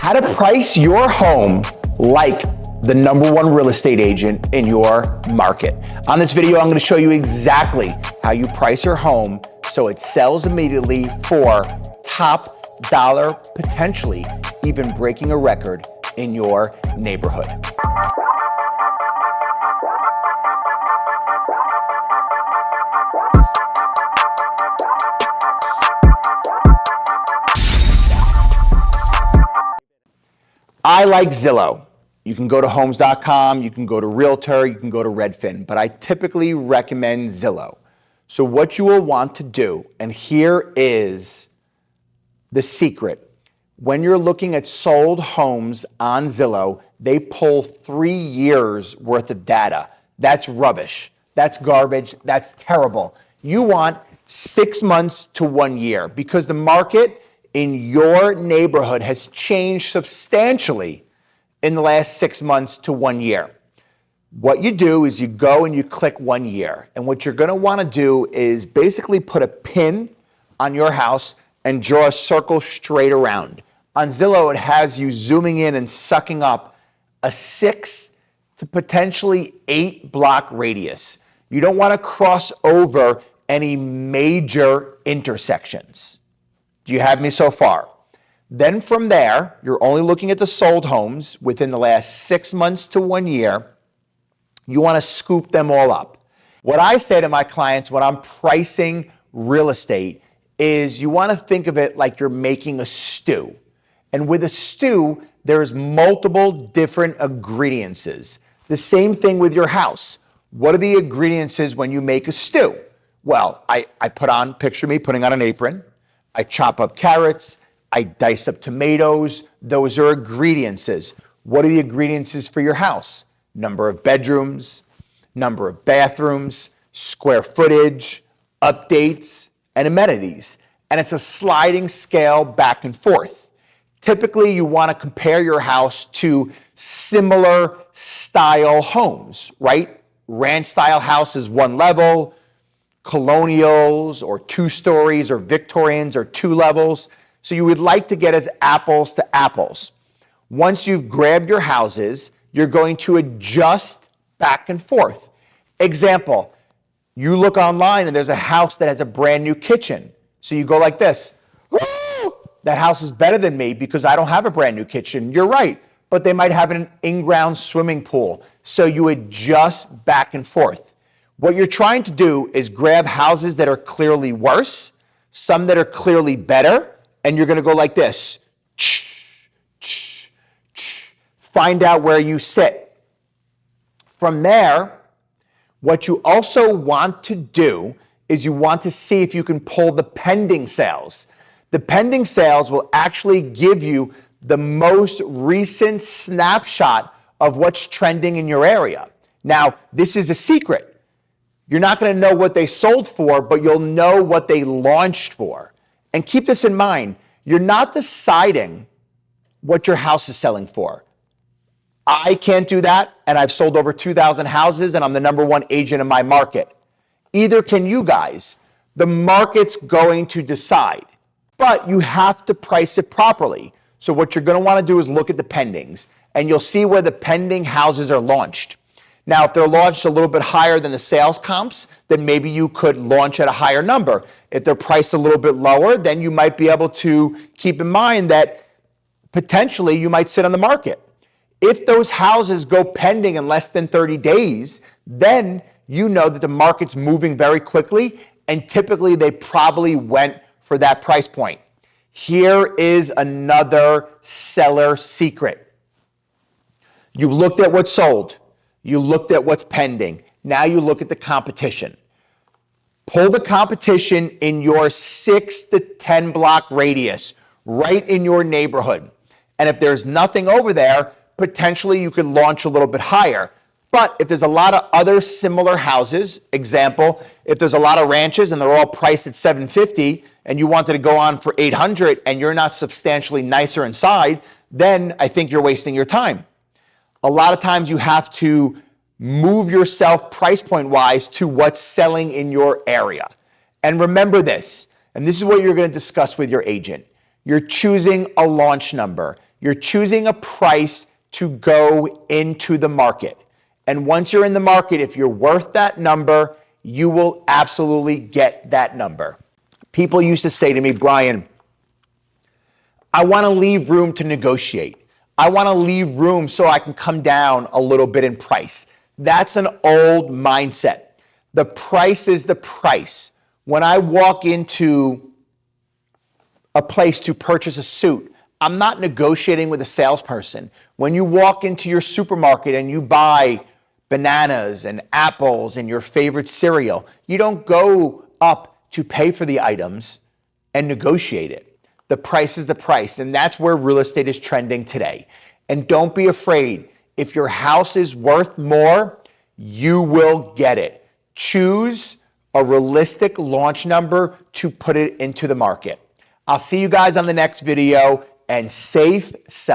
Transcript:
How to price your home like the #1 real estate agent in your market. On this video, I'm going to show you exactly how you price your home so it sells immediately for top dollar, potentially even breaking a record in your neighborhood. I like Zillow. You can go to homes.com, you can go to Realtor, you can go to Redfin, but I typically recommend Zillow. So what you will want to do, and here is the secret. When you're looking at sold homes on Zillow, they pull 3 years worth of data. That's rubbish. That's garbage. That's terrible. You want 6 months to 1 year because the market in your neighborhood has changed substantially in the last 6 months to 1 year. What you do is you go and you click 1 year. And what you're going to want to do is basically put a pin on your house and draw a circle straight around. On Zillow, it has you zooming in and sucking up a 6 to potentially 8 block radius. You don't want to cross over any major intersections. Do you have me so far? Then from there, you're only looking at the sold homes within the last 6 months to 1 year. You want to scoop them all up. What I say to my clients when I'm pricing real estate is you want to think of it like you're making a stew. And with a stew, there's multiple different ingredients. The same thing with your house. What are the ingredients when you make a stew? Well, I picture me putting on an apron. I chop up carrots, I dice up tomatoes. Those are ingredients. What are the ingredients for your house? Number of bedrooms, number of bathrooms, square footage, updates, and amenities. And it's a sliding scale back and forth. Typically, you want to compare your house to similar style homes, right? Ranch style houses, 1 level, colonials or 2 stories, or Victorians or 2 levels. So you would like to get as apples to apples. Once you've grabbed your houses, you're going to adjust back and forth. Example, you look online and there's a house that has a brand new kitchen. So you go like this, "Oh, that house is better than me because I don't have a brand new kitchen." You're right, but they might have an in-ground swimming pool. So you adjust back and forth. What you're trying to do is grab houses that are clearly worse, some that are clearly better, and you're going to go like this. Find out where you sit. From there, what you also want to do is you want to see if you can pull the pending sales. The pending sales will actually give you the most recent snapshot of what's trending in your area. Now, this is a secret. You're not going to know what they sold for, but you'll know what they launched for. And keep this in mind, you're not deciding what your house is selling for. I can't do that, and I've sold over 2,000 houses, and I'm the #1 agent in my market. Either can you guys. The market's going to decide, but you have to price it properly. So what you're going to want to do is look at the pendings, and you'll see where the pending houses are launched. Now, if they're launched a little bit higher than the sales comps, then maybe you could launch at a higher number. If they're priced a little bit lower, then you might be able to keep in mind that potentially you might sit on the market. If those houses go pending in less than 30 days, then you know that the market's moving very quickly, and typically they probably went for that price point. Here is another seller secret. You've looked at what's sold. You looked at what's pending. Now you look at the competition. Pull the competition in your 6 to 10 block radius, right in your neighborhood. And if there's nothing over there, potentially you could launch a little bit higher. But if there's a lot of other similar houses, example, if there's a lot of ranches and they're all priced at $750 and you wanted to go on for $800 and you're not substantially nicer inside, then I think you're wasting your time. A lot of times you have to move yourself price point wise to what's selling in your area. And remember this, and this is what you're going to discuss with your agent. You're choosing a launch number. You're choosing a price to go into the market. And once you're in the market, if you're worth that number, you will absolutely get that number. People used to say to me, Bryan, I want to leave room to negotiate. I want to leave room so I can come down a little bit in price. That's an old mindset. The price is the price. When I walk into a place to purchase a suit, I'm not negotiating with a salesperson. When you walk into your supermarket and you buy bananas and apples and your favorite cereal, you don't go up to pay for the items and negotiate it. The price is the price, and that's where real estate is trending today. And don't be afraid. If your house is worth more, you will get it. Choose a realistic launch number to put it into the market. I'll see you guys on the next video, and safe selling.